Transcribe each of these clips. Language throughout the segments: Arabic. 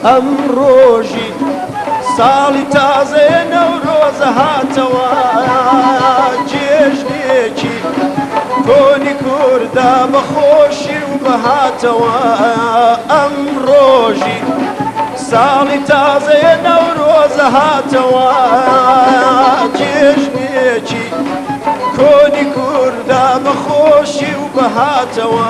ئەم ڕۆژی ساڵی تازەیە نەورۆزە هاتەوە جێژنێکی کۆنی کووردا بەخۆشی و بەهاتەوە ئەم ڕۆژی ساڵی تازەیە نەورۆزە هاتەوە جێژنێکی کۆنی کووردا بەخۆشی و بەهاتەوە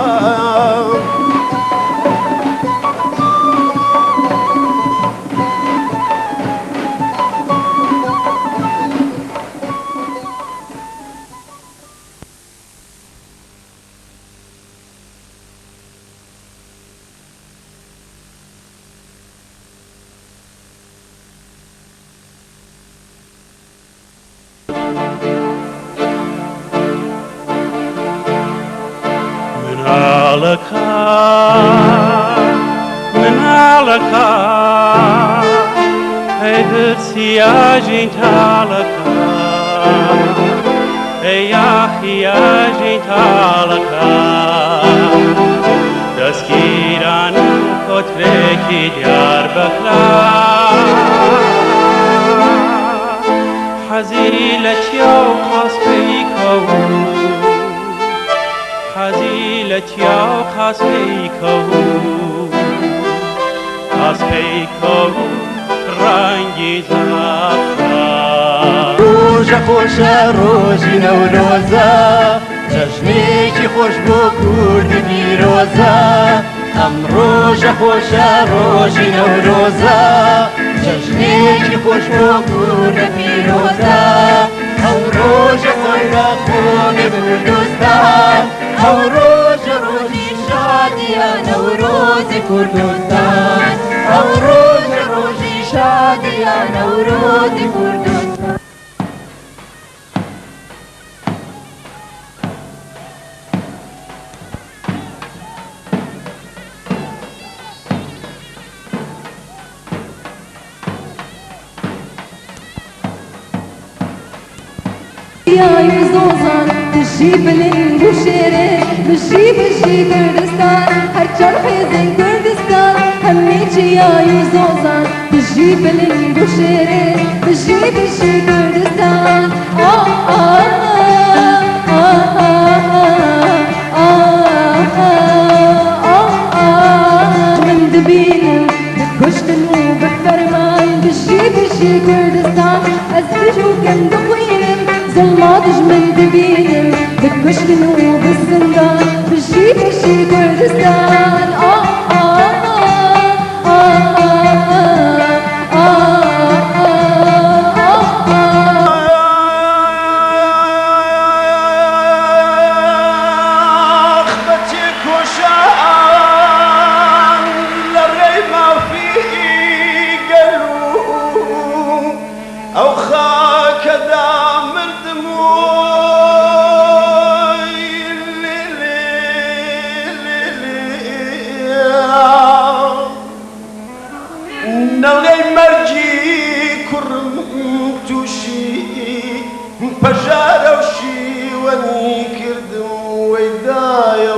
منالەکە هەیدر سیاژین تاڵەکە هەیاخیاژین تاڵەکە دەستگیرانم کۆترێکی دیار بەکلا حەزی لە چیا و قاسپەی کەوت حەزی لە چیا و قاسپەی کەوت قاسپەی کەوت ڕەنگی زەعفران ڕۆژە خۆشە ڕۆژی نەورۆزە جەژنێکی خۆش بۆ کوردی پیرۆزە ئەم ڕۆژە خۆشە ڕۆژی نەورۆزە جەژنێکی خۆش بۆ کوردە پیرۆزە ئەو ڕۆژە خۆشە خۆنی کوردستان ئەو ڕۆژە ڕۆژی شادیە نەورۆزی کوردستان ئەو ڕۆژە ڕۆژی شادیە نەورۆزی کوردستان يا يزوزان تجيب الانجوشيري بجيب الشي كردستان هالجر حزن كردستان هميجي يا يزوزان تجيب الانجوشيري بجيب الشي كردستان من دبينا بكشتن وبفرمان بجيب الشي كردستان أزبجو كان دقوينا ظلماتج من دبينم بكشتن وبالزندان بجيب الشي كردستان أو خاك دام الدموع نلغي مرجي كرم توشي بجارة وشي وني كردم ويدايا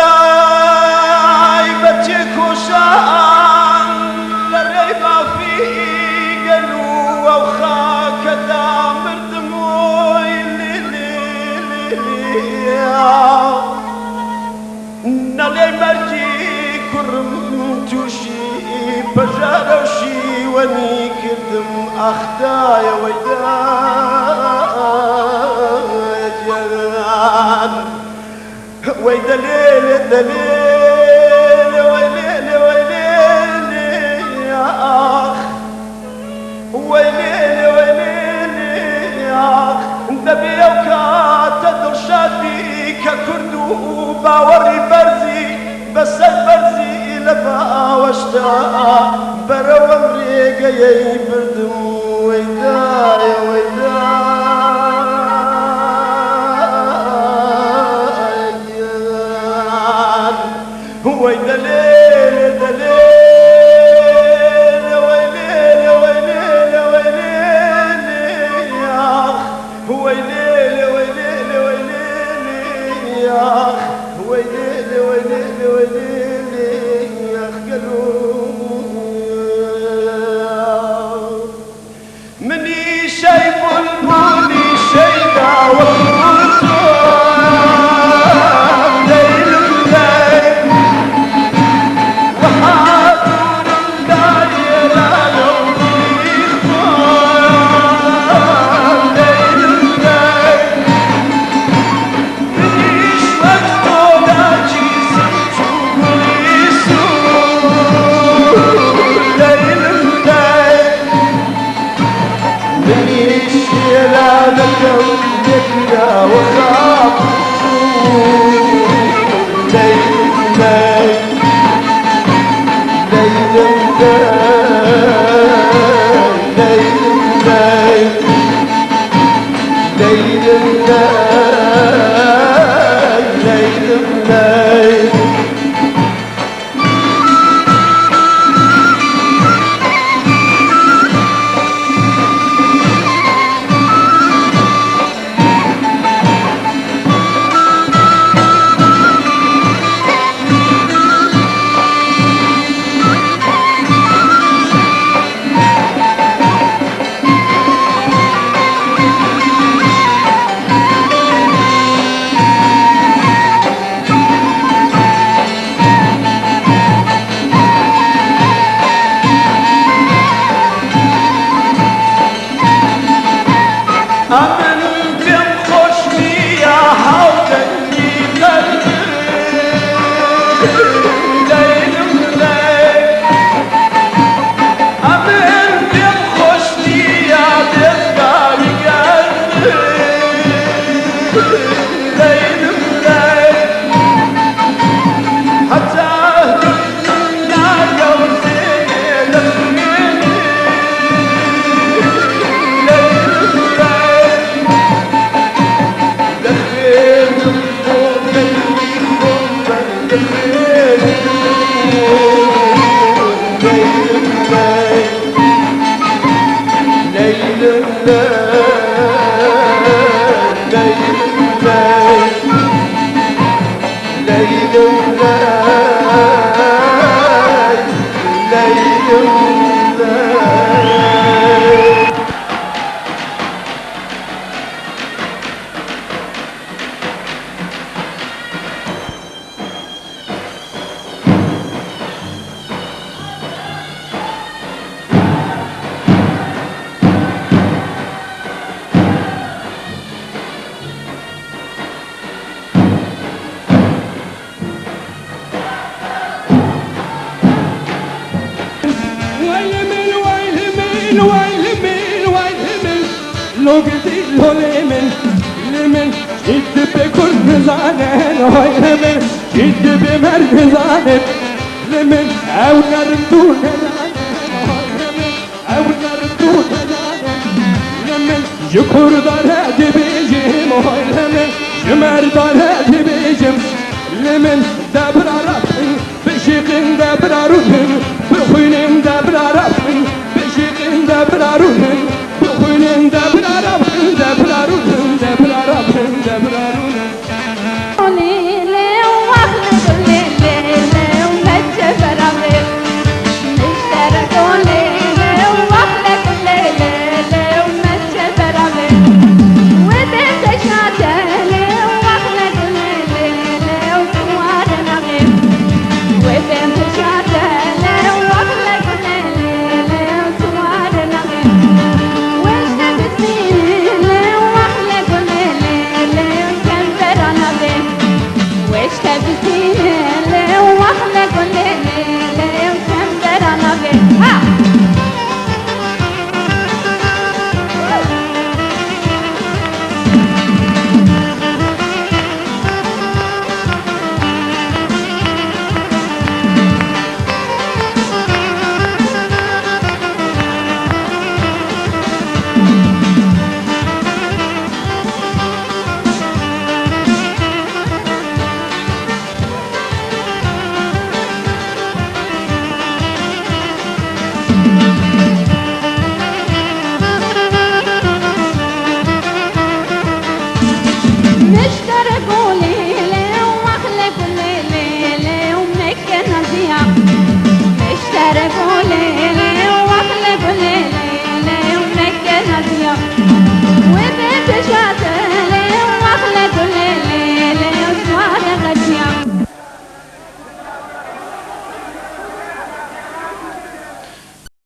القرداي بتشك وشان للريبة في قلو وخاك بجارة وشيواني كردم أخدايا ويدا جان ويدا ليلة دليل ويليلة ويليلة يا أخ ويليلة ويليلة يا أخ دبيا وكاتدر شادي ككردو باوري برزي بس البرزي لبا واشتا برو امريكا يبردم ويدا يا ويدا ويدا ليل دليل ويليل ويليل ويليل يا اخ ويليل ويليل ويليل يا اخ ويليل ويليل ويليل يا اخ مني شايف البولي شيدا والبوتو دبر